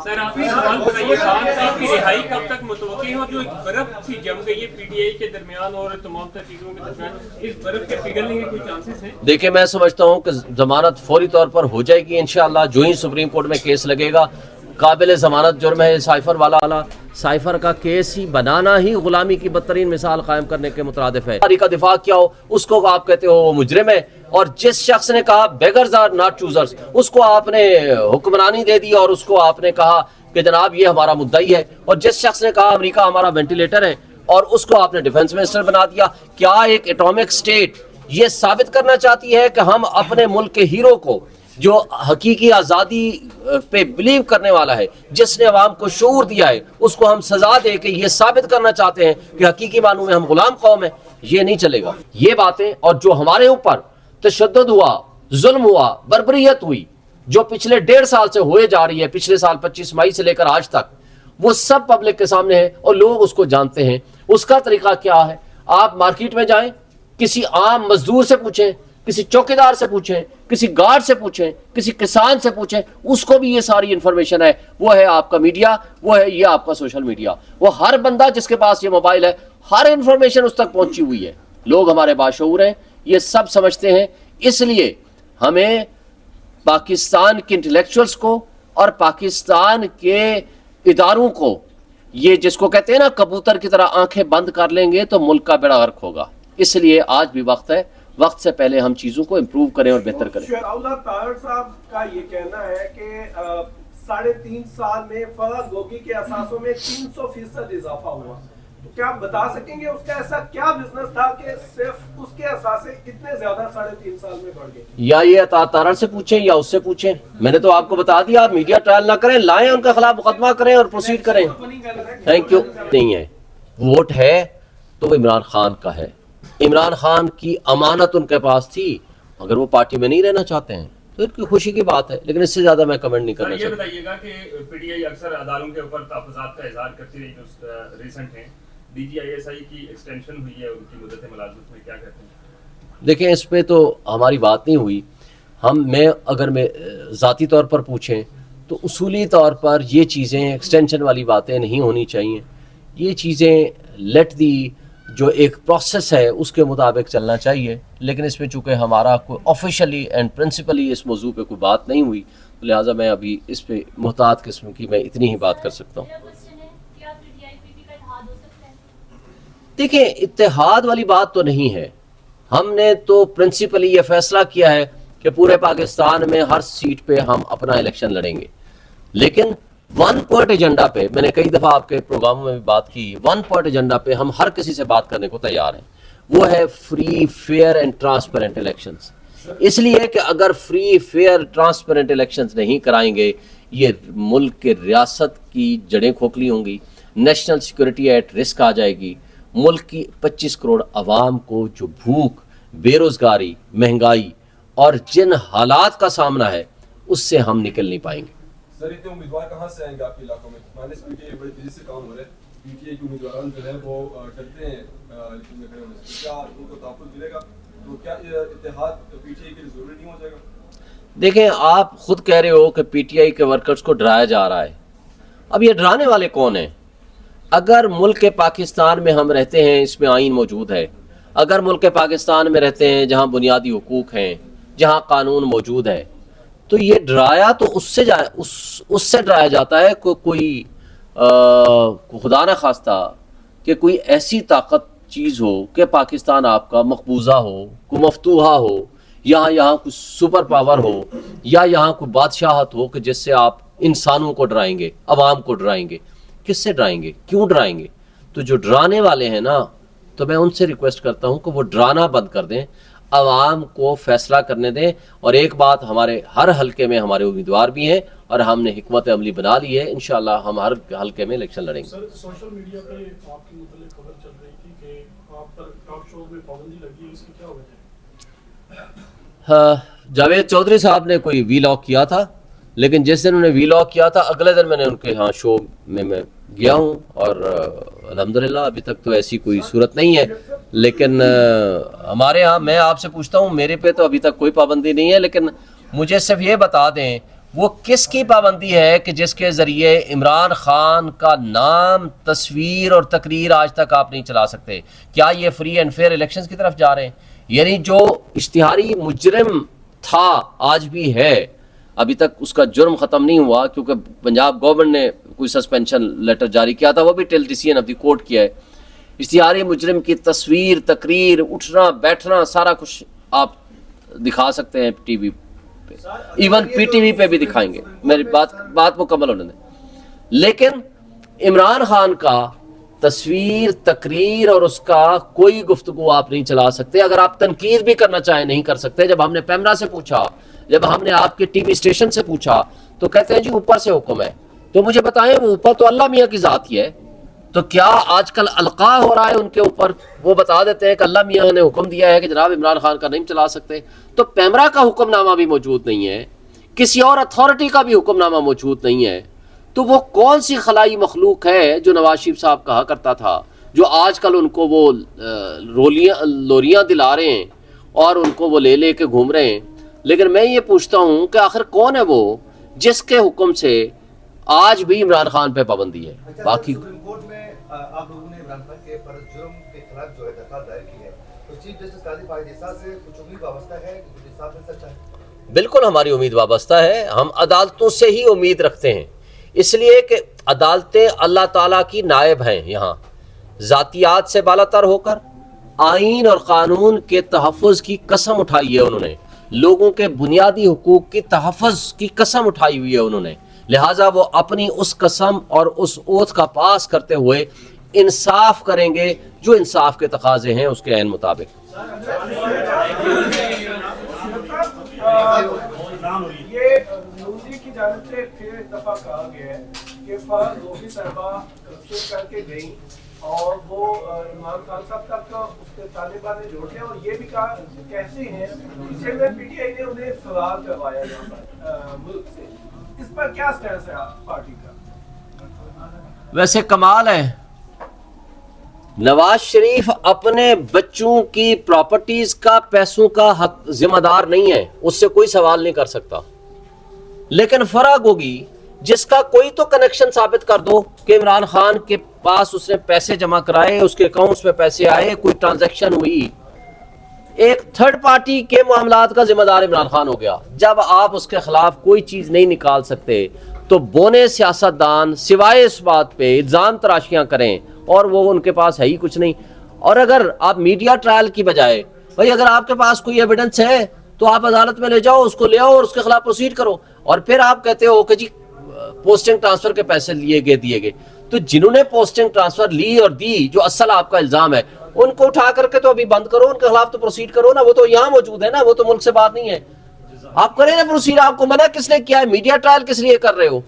Sir आप ये सवाल बताइए, खान साहब की रिहाई कब तक मुतवक्की हो? जो एक बर्फ थी जम गई है पीटीआई के दरमियान और तमाम तहरीकों के दरमियान, इस बर्फ के पिघलने के कोई चांसेस हैं? देखिए, मैं समझता हूँ कि जमानत फौरी तौर पर हो जाएगी इंशाअल्लाह। जो ही सुप्रीम कोर्ट में केस लगेगा, काबिल जमानत जुर्म है साइफर वाला साइफर का केस ही बनाना ही गुलामी की बदतरीन मिसाल कायम करने के मुतरादिफ है। का दिफा किया हो उसको आप कहते हो वो मुजरिम है, और जिस शख्स ने कहा बेगर्स आर नॉट चूजर्स उसको आपने हुक्मरानी दे दी और उसको आपने कहा कि जनाब ये हमारा मुद्दा ही है, और जिस शख्स ने कहा अमेरिका हमारा वेंटिलेटर है और उसको आपने डिफेंस मिनिस्टर बना दिया। क्या एक एटॉमिक स्टेट ये साबित करना चाहती है कि हम अपने मुल्क के हीरो को, जो हकीकी आज़ादी पे बिलीव करने वाला है, जिसने अवाम को शऊर दिया है, उसको हम सजा दे के ये साबित करना चाहते हैं कि हकीकी मानू में हम गुलाम कौम है? ये नहीं चलेगा। ये बातें और जो हमारे ऊपर तशद्दुद हुआ, जुल्म हुआ, बर्बरियत हुई, जो पिछले 1.5 साल से हुए जा रही है, पिछले साल 25 मई से लेकर आज तक, वो सब पब्लिक के सामने है और लोग उसको जानते हैं। उसका तरीका क्या है? आप मार्केट में जाएं, किसी आम मजदूर से पूछें, किसी चौकीदार से पूछें, किसी गार्ड से पूछें, किसी किसान से पूछें, उसको भी ये सारी इंफॉर्मेशन है। वो है आपका मीडिया, वो है ये आपका सोशल मीडिया। वो हर बंदा जिसके पास ये मोबाइल है, हर इंफॉर्मेशन उस तक पहुंची हुई है। लोग हमारे बाशऊर हैं, ये सब समझते हैं। इसलिए हमें पाकिस्तान के इंटेलेक्चुअल्स को और पाकिस्तान के इदारों को, ये जिसको कहते हैं ना कबूतर की तरह आंखें बंद कर लेंगे तो मुल्क का बेड़ा गर्क होगा। इसलिए आज भी वक्त है, वक्त से पहले हम चीजों को इम्प्रूव करें और बेहतर करें। ताहिर साहब का ये कहना है कि 3.5 साल में फहद गोगी के असासों में 300% इजाफा हुआ, तो क्या आप बता सकेंगे उसका ऐसा क्या बिजनेस था कि सिर्फ उसके असासे इतने ज्यादा 3.5 साल में बढ़ गए? या ये तारा से पूछें या उससे पूछें, मैंने तो आपको बता दिया। आप मीडिया ट्रायल ना करें, लाएं, उनके खिलाफ मुकदमा करें और प्रोसीड करें। Thank you. नहीं है, वोट है तो इमरान खान का है। इमरान खान की अमानत उनके पास थी। अगर वो पार्टी में नहीं रहना चाहते हैं तो इनकी खुशी की बात है, लेकिन इससे ज्यादा मैं कमेंट नहीं करना चाहता। ये बताइएगा कि पीटीआई अक्सर अदालतों के ऊपर तहफ़्फ़ुज़ात का इज़हार करती रही, जो रिसेंट हैं। डीजीआईएसआई की एक्सटेंशन हुई है उनकी मुद्दत मुलाज़मत में, क्या कहते हैं? देखें, इस पे तो हमारी बात नहीं हुई। अगर मैं ज़ाती तौर पर पूछें तो उसूली तौर पर ये चीज़ें, एक्सटेंशन वाली बातें नहीं होनी चाहिए। ये चीज़ें लेट दी जो एक प्रोसेस है उसके मुताबिक चलना चाहिए, लेकिन इसमें चूँकि हमारा कोई ऑफिशियली एंड प्रिंसिपली इस मौजू पे कोई बात नहीं हुई, तो लिहाजा मैं अभी इस पे मुहतात किस्म की मैं इतनी ही बात कर सकता हूँ। देखिए, इत्तेहाद वाली बात तो नहीं है। हमने तो प्रिंसिपली ये फैसला किया है कि पूरे पाकिस्तान में हर सीट पे हम अपना इलेक्शन लड़ेंगे, लेकिन वन पॉइंट एजेंडा पे, मैंने कई दफ़ा आपके प्रोग्रामों में भी बात की, वन पॉइंट एजेंडा पे हम हर किसी से बात करने को तैयार हैं। वो है free, fair and transparent elections. इसलिए कि अगर फ्री, फेयर, ट्रांसपेरेंट इलेक्शंस नहीं कराएंगे, ये मुल्क के रियासत की जड़ें खोखली होंगी, नेशनल सिक्योरिटी एट रिस्क आ जाएगी। मुल्क की 25 करोड़ आवाम को जो भूख, बेरोज़गारी, महंगाई और जिन हालात का सामना है, उससे हम निकल नहीं पाएंगे। सर, इतने उम्मीदवार कहाँ से आएंगे आपके इलाकों में? पीटीआई बड़ी तेजी से काम हो रहा है, पीटीआई के उम्मीदवार जो है वो डरते हैं इलेक्शन में खड़े होने से। क्या उनको तहफ़्फ़ुज़ मिलेगा? तो क्या इत्तेहाद पीटीआई के लिए ज़रूरी नहीं हो जाएगा? देखें, आप खुद कह रहे हो कि पीटीआई के वर्कर्स को डराया जा रहा है। अब ये डराने वाले कौन हैं? अगर मुल्क के पाकिस्तान में हम रहते हैं, इसमें आइन मौजूद है। अगर मुल्क के पाकिस्तान में रहते हैं जहाँ बुनियादी हुकूक हैं, जहाँ कानून मौजूद है, तो ये डराया तो उससे डराया जाता है कोई खुदा न खास्ता कि कोई ऐसी ताकत चीज़ हो कि पाकिस्तान आपका मकबूजा हो, कोई मफतूहा हो, यहाँ कुछ सुपर पावर हो, या यहाँ कोई बादशाहत हो कि जिससे आप इंसानों को डराएंगे, अवाम को डराएंगे। किससे डराएंगे? क्यों डराएंगे? तो जो डराने वाले हैं ना, तो मैं उनसे रिक्वेस्ट करता हूँ कि वो डराना बंद कर दें, अवाम को फैसला करने दें। और एक बात, हमारे हर हलके में हमारे उम्मीदवार भी हैं और हमने हिकमत अमली बना ली है। इंशाल्लाह हम हर हलके में इलेक्शन लड़ेंगे। सर, सोशल मीडिया पे आपके मुताबिक खबर चल रही थी कि आप पर टॉक शो में पाबंदी लगी है, इसकी क्या वजह है? हाँ, जावेद चौधरी साहब ने कोई वीलॉग किया था, लेकिन जिस दिन उन्होंने वीलॉग किया था अगले दिन मैंने उनके यहाँ शो में मैं गया हूँ, और अल्हम्दुलिल्लाह अभी तक तो ऐसी कोई सूरत नहीं है। लेकिन हमारे यहाँ, मैं आपसे पूछता हूँ, मेरे पे तो अभी तक कोई पाबंदी नहीं है, लेकिन मुझे सिर्फ ये बता दें وہ کس کی پابندی ہے کہ جس کے ذریعے عمران خان کا نام، تصویر اور تقریر آج تک آپ نہیں چلا سکتے؟ کیا یہ فری اینڈ فیئر الیکشنز کی طرف جا رہے ہیں؟ یعنی جو اشتہاری مجرم تھا آج بھی ہے، ابھی تک اس کا جرم ختم نہیں ہوا کیونکہ پنجاب گورنمنٹ نے کوئی سسپینشن لیٹر جاری کیا تھا، وہ بھی ٹل ڈیسیژن آف دی کورٹ کیا ہے۔ اشتہاری مجرم کی تصویر، تقریر، اٹھنا بیٹھنا سارا کچھ آپ دکھا سکتے ہیں ٹی وی پہ، ایون پی ٹی وی پہ بھی دکھائیں گے، میری بات مکمل ہونے دیں۔ لیکن عمران خان کا تصویر، تقریر اور اس کا کوئی گفتگو آپ نہیں چلا سکتے۔ اگر آپ تنقید بھی کرنا چاہیں نہیں کر سکتے۔ جب ہم نے پیمرا سے پوچھا، جب ہم نے آپ کے ٹی وی اسٹیشن سے پوچھا تو کہتے ہیں جی اوپر سے حکم ہے۔ تو مجھے بتائیں وہ اوپر تو اللہ میاں کی ذات ہی ہے، تو کیا آج کل القاء ہو رہا ہے ان کے اوپر؟ وہ بتا دیتے ہیں کہ اللہ میاں نے حکم دیا ہے کہ جناب عمران خان کا نہیں چلا سکتے۔ تو پیمرا کا حکم نامہ بھی موجود نہیں ہے، کسی اور اتھارٹی کا بھی حکم نامہ موجود نہیں ہے، تو وہ کون سی خلائی مخلوق ہے جو نواز شریف صاحب کہا کرتا تھا، جو آج کل ان کو وہ لوریاں دلا رہے ہیں اور ان کو وہ لے کے گھوم رہے ہیں۔ لیکن میں یہ پوچھتا ہوں کہ آخر کون ہے وہ جس کے حکم سے آج بھی عمران خان پہ پابندی ہے؟ باقی سپریم کورٹ میں آپ لوگوں نے عمران خان کے فرض جرم کے خلاف جو ہے درخواست دائر کی ہے، تو چیف جسٹس قاضی فاہد عیسیٰ سے کچھ امید وابستہ ہے کہ کچھ انصاف مل سکتا ہے؟ بالکل ہماری امید وابستہ ہے، ہم عدالتوں سے ہی امید رکھتے ہیں، اس لیے کہ عدالتیں اللہ تعالیٰ کی نائب ہیں۔ یہاں ذاتیات سے بالاتر ہو کر آئین اور قانون کے تحفظ کی قسم اٹھائی ہے انہوں نے، لوگوں کے بنیادی حقوق کی تحفظ کی قسم اٹھائی ہوئی ہے انہوں نے، لہٰذا وہ اپنی اس قسم اور اس اوتھ کا پاس کرتے ہوئے انصاف کریں گے جو انصاف کے تقاضے ہیں اس کے عین مطابق۔ یہ نون کی جانب سے پھر ایک دفعہ کہا گیا ہے کہ فہد گوگی صاحبہ کرپشن کر کے گئی اور وہ عمران خان صاحب تک اس کے طالبان نے جوڑ لیا، اور یہ بھی کہتے ہیں کہ جب پی ٹی آئی نے انہیں فرار کروایا یہاں پر ملک سے، اس پر کیا سٹینس ہے پارٹی کا؟ ویسے کمال ہے، نواز شریف اپنے بچوں کی پراپرٹیز کا، پیسوں کا حق ذمہ دار نہیں ہے، اس سے کوئی سوال نہیں کر سکتا، لیکن فراغ ہوگی جس کا کوئی تو کنیکشن ثابت کر دو کہ عمران خان کے پاس اس نے پیسے جمع کرائے، اس کے اکاؤنٹس میں پیسے آئے، کوئی ٹرانزیکشن ہوئی، ایک تھرڈ پارٹی کے معاملات کا ذمہ دار عمران خان ہو گیا۔ جب آپ اس کے خلاف کوئی چیز نہیں نکال سکتے تو بونے سیاستدان سوائے اس بات پہ الزام تراشیاں کریں اور وہ ان کے پاس ہے ہی کچھ نہیں۔ اور اگر آپ میڈیا ٹرائل کی بجائے، بھائی اگر آپ کے پاس کوئی ایویڈنس ہے تو آپ عدالت میں لے جاؤ، اس کو لے آؤ اور اس کے خلاف پروسیڈ کرو، اور پھر آپ کہتے ہو کہ جی پوسٹنگ ٹرانسفر کے پیسے دیے گئے، تو جنہوں نے پوسٹنگ ٹرانسفر لی اور دی، جو اصل آپ کا الزام ہے، ان کو اٹھا کر کے تو ابھی بند کرو، ان کے خلاف تو پروسیڈ کرو نا، وہ تو یہاں موجود ہے نا، وہ تو ملک سے باہر نہیں ہے، آپ کریں نا پروسیڈ۔ آپ کو منع کس نے کیا ہے؟ میڈیا ٹرائل کس لیے کر رہے ہو؟